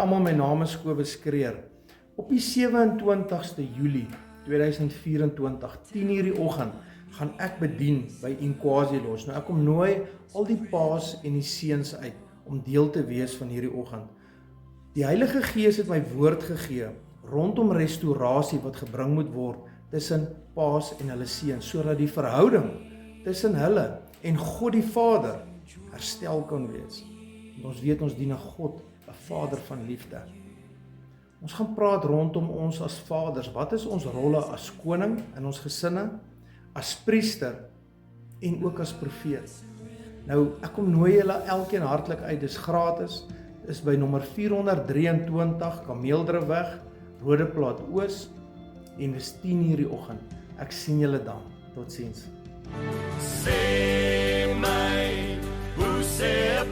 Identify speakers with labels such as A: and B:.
A: almal, my naam is Kobus Kreer. Op die 27ste Julie 2024, 10:00 die oggend, gaan ek bedien by Inkwasi Lodge. Nou ek kom nooi al die paas en die seuns uit om deel te wees van hierdie oggend. Die Heilige Gees het my woord gegee rondom restaurasie wat gebring moet word tussen paas en hulle seuns, sodat die verhouding tussen hulle en God die Vader herstel kan wees. En ons weet ons dien 'n God, 'n Vader van liefde. Ons gaan praat rondom ons as vaders. Wat is ons rolle as koning in ons gesinne, as priester en ook as profeet? Nou, ek kom nooi julle elkeen hartlik uit. Dis gratis. Dis by nommer 423 Kameeldrifweg, Rodeplaat Oos, en dis 10:00 die oggend. Ek sien julle dan. Totsiens.
B: Sê my, hoe sê